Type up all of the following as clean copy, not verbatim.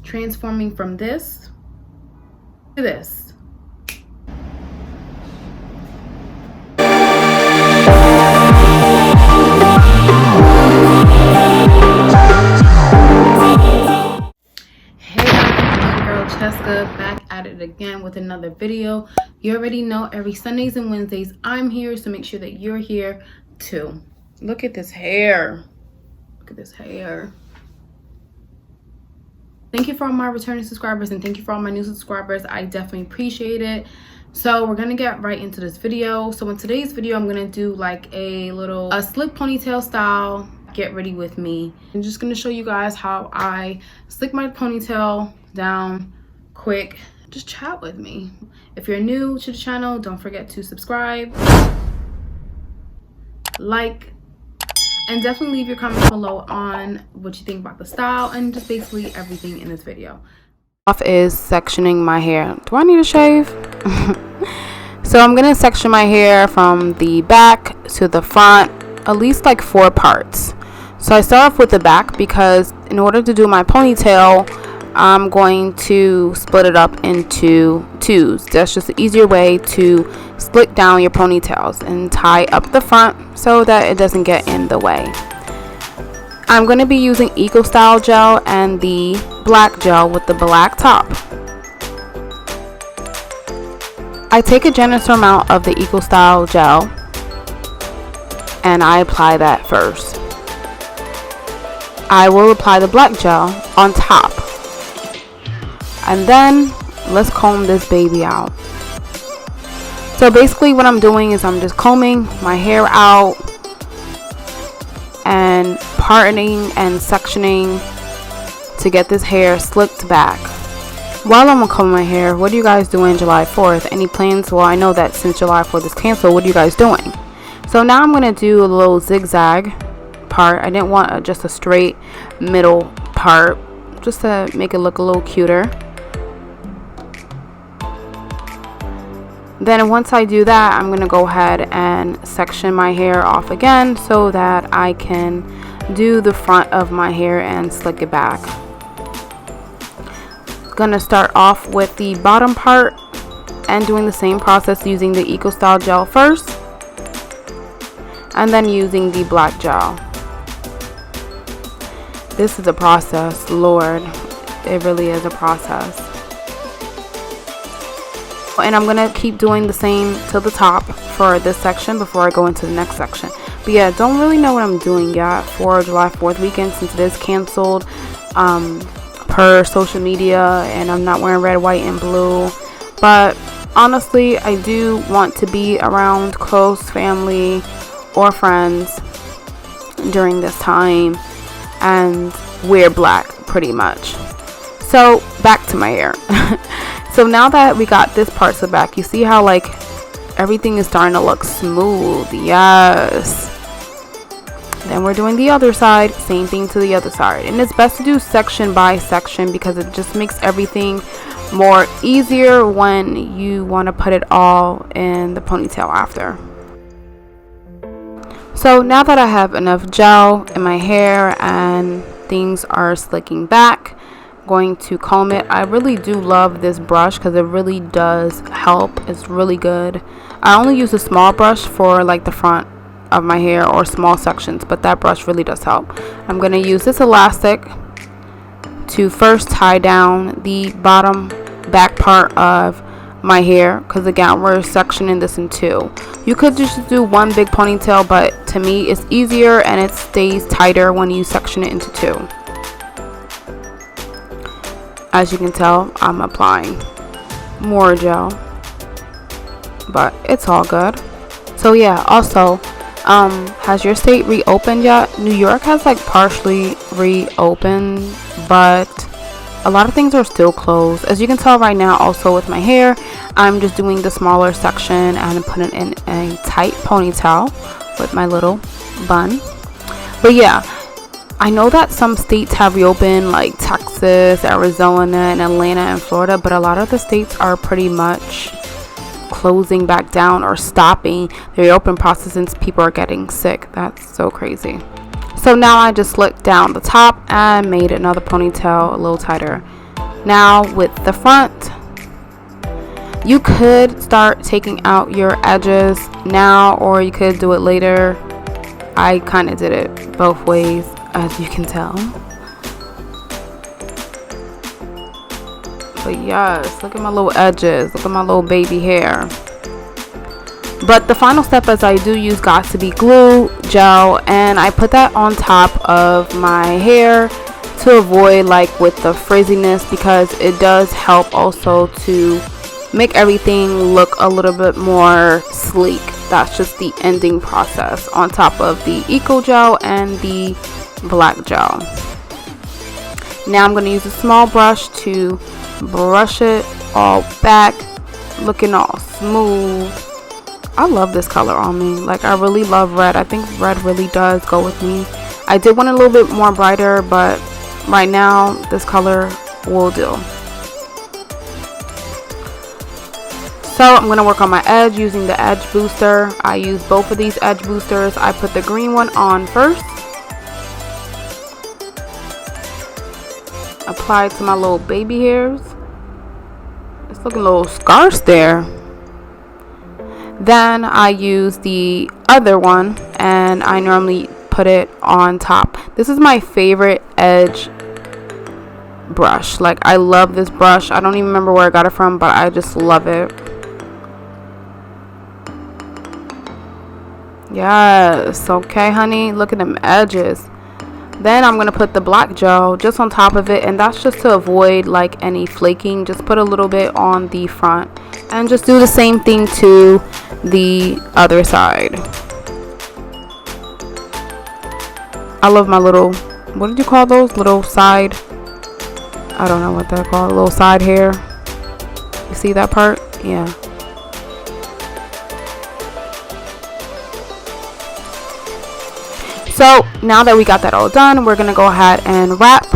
transforming from this to this. Back at it again with another video. You already know every Sundays and Wednesdays I'm here, so make sure that you're here too. Look at this hair. Look at this hair. Thank you for all my returning subscribers, and thank you for all my new subscribers. I definitely appreciate it. So we're gonna get right into this video. So in today's video, I'm gonna do like a slick ponytail style. Get ready with me. I'm just gonna show you guys how I slick my ponytail down quick. Just chat with me. If you're new to the channel, don't forget to subscribe, like, and definitely leave your comments below on what you think about the style and just basically everything in this video. Off is sectioning my hair. Do I need a shave? So I'm gonna section my hair from the back to the front, at least like 4 parts. So I start off with the back because in order to do my ponytail, I'm going to split it up into 2s. That's just an easier way to slick down your ponytails and tie up the front so that it doesn't get in the way. I'm going to be using Eco Style gel and the black gel with the black top. I take a generous amount of the Eco Style gel and I apply that first. I will apply the black gel on top. And then let's comb this baby out. So basically what I'm doing is I'm just combing my hair out and parting and sectioning to get this hair slicked back. While I'm combing my hair, what are you guys doing July 4th? Any plans? Well, I know that since July 4th is canceled, what are you guys doing? So now I'm going to do a little zigzag part. I didn't want just a straight middle part, just to make it look a little cuter. Then once I do that, I'm going to go ahead and section my hair off again so that I can do the front of my hair and slick it back. Going to start off with the bottom part and doing the same process using the Eco Style gel first and then using the black gel. This is a process, Lord. It really is a process. And I'm gonna keep doing the same to the top for this section before I go into the next section. But yeah, don't really know what I'm doing yet for July 4th weekend since it is canceled per social media, and I'm not wearing red, white, and blue. But honestly, I do want to be around close family or friends during this time and wear black pretty much. So back to my hair. So now that we got this part to the back, you see how like everything is starting to look smooth. Yes. Then we're doing the other side, same thing to the other side. And it's best to do section by section because it just makes everything more easier when you want to put it all in the ponytail after. So now that I have enough gel in my hair and things are slicking back, going to comb it. I really do love this brush because it really does help. It's really good. I only use a small brush for like the front of my hair or small sections, but that brush really does help. I'm going to use this elastic to first tie down the bottom back part of my hair because again we're sectioning this in 2. You could just do one big ponytail, but to me it's easier and it stays tighter when you section it into 2. As you can tell, I'm applying more gel, but it's all good. So yeah, also, has your state reopened yet? New York has like partially reopened, but a lot of things are still closed. As you can tell right now, also with my hair, I'm just doing the smaller section and putting it in a tight ponytail with my little bun. But yeah, I know that some states have reopened, like Texas, Arizona, and Atlanta, and Florida, but a lot of the states are pretty much closing back down or stopping the reopen process since people are getting sick. That's so crazy. So now I just slicked down the top and made another ponytail a little tighter. Now with the front, you could start taking out your edges now, or you could do it later. I kind of did it both ways, as you can tell. But yes, look at my little edges, look at my little baby hair. But the final step is I do use got to be glue gel, and I put that on top of my hair to avoid like with the frizziness, because it does help also to make everything look a little bit more sleek. That's just the ending process on top of the Eco Gel and the black gel. Now I'm going to use a small brush to brush it all back, looking all smooth. I love this color on me. Like, I really love red. I think red really does go with me. I did want a little bit more brighter, but right now this color will do. So I'm going to work on my edge using the edge booster. I use both of these edge boosters. I put the green one on first. Apply it to my little baby hairs. It's looking a little scarce there. Then I use the other one, and I normally put it on top. This is my favorite edge brush. Like, I love this brush. I don't even remember where I got it from, but I just love it. Yes, okay honey, look at them edges. Then I'm going to put the black gel just on top of it, and that's just to avoid like any flaking. Just put a little bit on the front and just do the same thing to the other side. I love my little, what did you call those? Little side, I don't know what they're called, little side hair. You see that part? Yeah. So now that we got that all done, we're gonna go ahead and wrap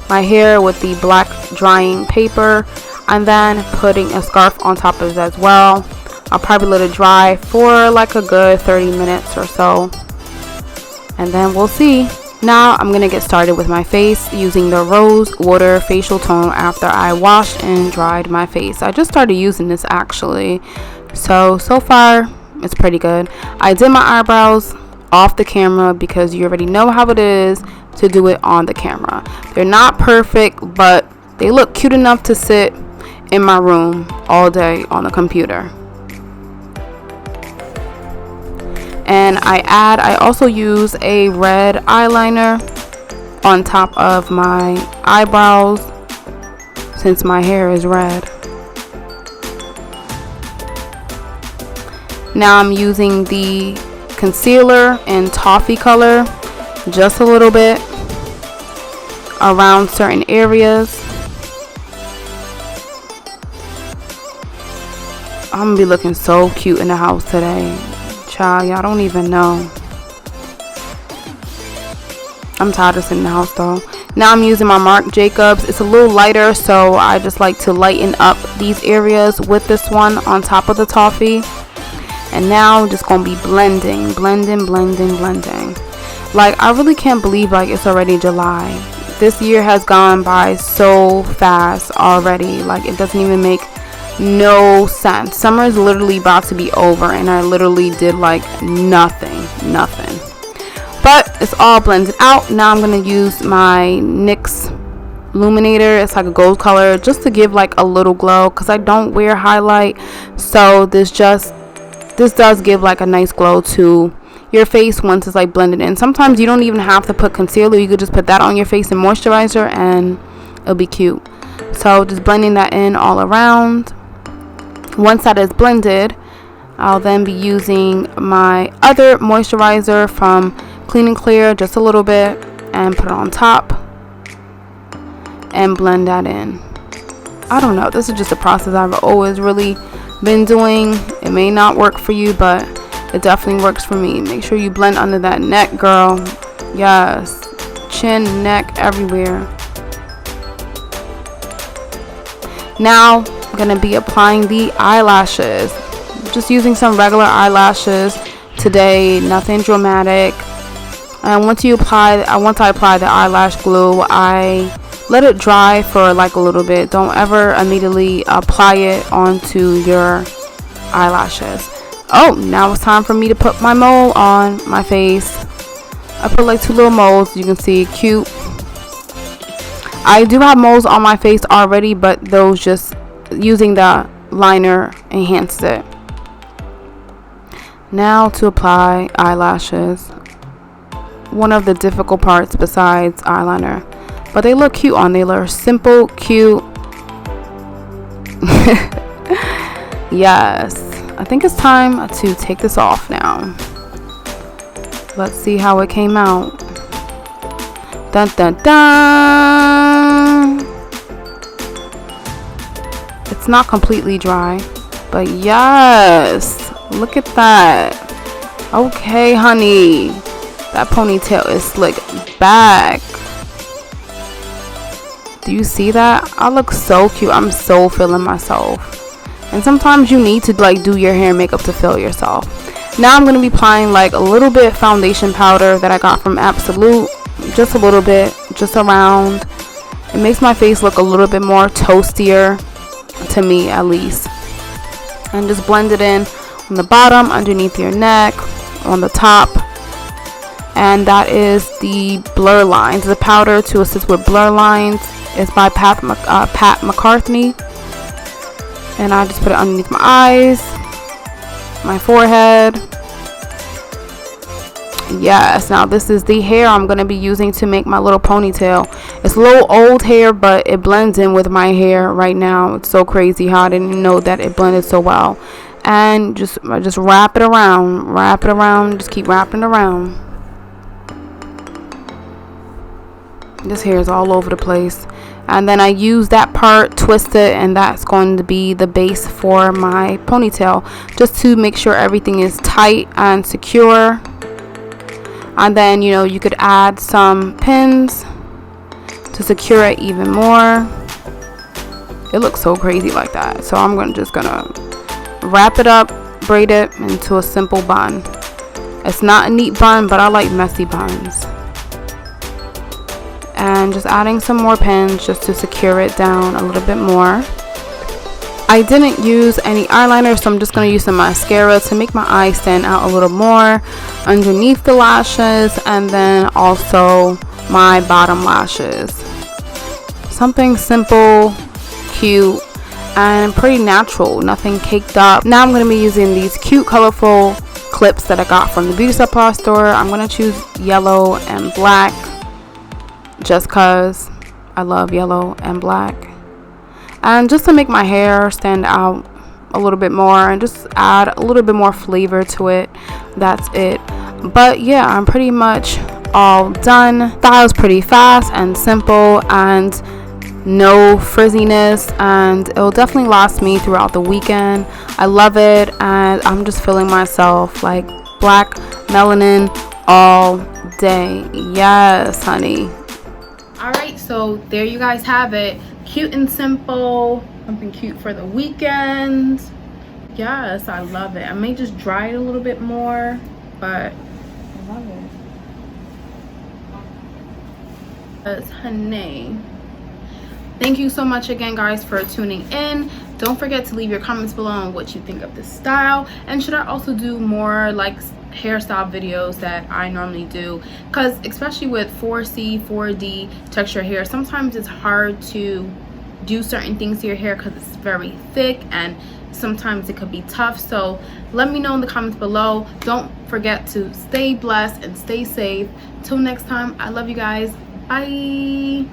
my hair with the black drying paper, and then putting a scarf on top of it as well. I'll probably let it dry for like a good 30 minutes or so, and then we'll see. Now I'm gonna get started with my face using the Rose Water Facial Tone after I washed and dried my face. I just started using this actually, so far it's pretty good. I did my eyebrows off the camera because you already know how it is to do it on the camera. They're not perfect, but they look cute enough to sit in my room all day on the computer. And I also use a red eyeliner on top of my eyebrows since my hair is red. Now I'm using the concealer in toffee color, just a little bit around certain areas. I'm gonna be looking so cute in the house today, child. Y'all don't even know. I'm tired of sitting in the house though. Now I'm using my Marc Jacobs. It's a little lighter, so I just like to lighten up these areas with this one on top of the toffee. And now I'm just gonna be blending. Like, I really can't believe like it's already July. This year has gone by so fast already. Like, it doesn't even make no sense. Summer is literally about to be over, and I literally did like nothing. But it's all blended out. Now I'm gonna use my NYX illuminator. It's like a gold color, just to give like a little glow, because I don't wear highlight, so this does give like a nice glow to your face once it's like blended in. Sometimes you don't even have to put concealer. You could just put that on your face and moisturizer, and it'll be cute. So just blending that in all around. Once that is blended, I'll then be using my other moisturizer from Clean and Clear, just a little bit, and put it on top and blend that in. I don't know, this is just a process I've always really been doing. It may not work for you, but it definitely works for me. Make sure you blend under that neck, girl. Yes, chin, neck, everywhere. Now I'm gonna be applying the eyelashes. Just using some regular eyelashes today, nothing dramatic. And once I apply the eyelash glue, I let it dry for like a little bit. Don't ever immediately apply it onto your eyelashes. Oh, now it's time for me to put my mole on my face. I put like 2 little moles, you can see, cute. I do have moles on my face already, but those, just using the liner enhances it. Now to apply eyelashes. One of the difficult parts besides eyeliner, but they look cute on. They look simple, cute. Yes, I think it's time to take this off now. Let's see how it came out. Dun dun dun. It's not completely dry, but yes, look at that. Okay, honey, that ponytail is slicked back. Do you see that? I look so cute. I'm so feeling myself. And sometimes you need to like do your hair and makeup to feel yourself. Now I'm going to be applying like a little bit foundation powder that I got from Absolute. Just a little bit, just around. It makes my face look a little bit more toastier, to me at least. And just blend it in on the bottom, underneath your neck, on the top. And that is the blur lines. The powder to assist with blur lines is by Pat McCartney. And I just put it underneath my eyes, my forehead. Yes, now this is the hair I'm going to be using to make my little ponytail. It's a little old hair, but it blends in with my hair right now. It's so crazy how I didn't know that it blended so well. And just wrap it around, just keep wrapping it around. This hair is all over the place. And then I use that part, twist it, and that's going to be the base for my ponytail, just to make sure everything is tight and secure. And then, you know, you could add some pins to secure it even more. It looks so crazy like that. So I'm just gonna wrap it up, braid it into a simple bun. It's not a neat bun, but I like messy buns. And just adding some more pins just to secure it down a little bit more. I didn't use any eyeliner, so I'm just going to use some mascara to make my eyes stand out a little more underneath the lashes, and then also my bottom lashes. Something simple, cute, and pretty natural, nothing caked up. Now I'm going to be using these cute colorful clips that I got from the beauty supply store. I'm going to choose yellow and black, just cause I love yellow and black, and just to make my hair stand out a little bit more and just add a little bit more flavor to it. That's it. But yeah, I'm pretty much all done. That was pretty fast and simple and no frizziness, and it'll definitely last me throughout the weekend. I love it, and I'm just feeling myself like black melanin all day. Yes, honey. Alright, so there you guys have it. Cute and simple. Something cute for the weekend. Yes, I love it. I may just dry it a little bit more, but I love it. Yes, honey. Thank you so much again, guys, for tuning in. Don't forget to leave your comments below on what you think of this style, and should I also do more like hairstyle videos that I normally do, because especially with 4C 4D texture hair, sometimes it's hard to do certain things to your hair because it's very thick and sometimes it could be tough. So let me know in the comments below. Don't forget to stay blessed and stay safe. Till next time, I love you guys. Bye.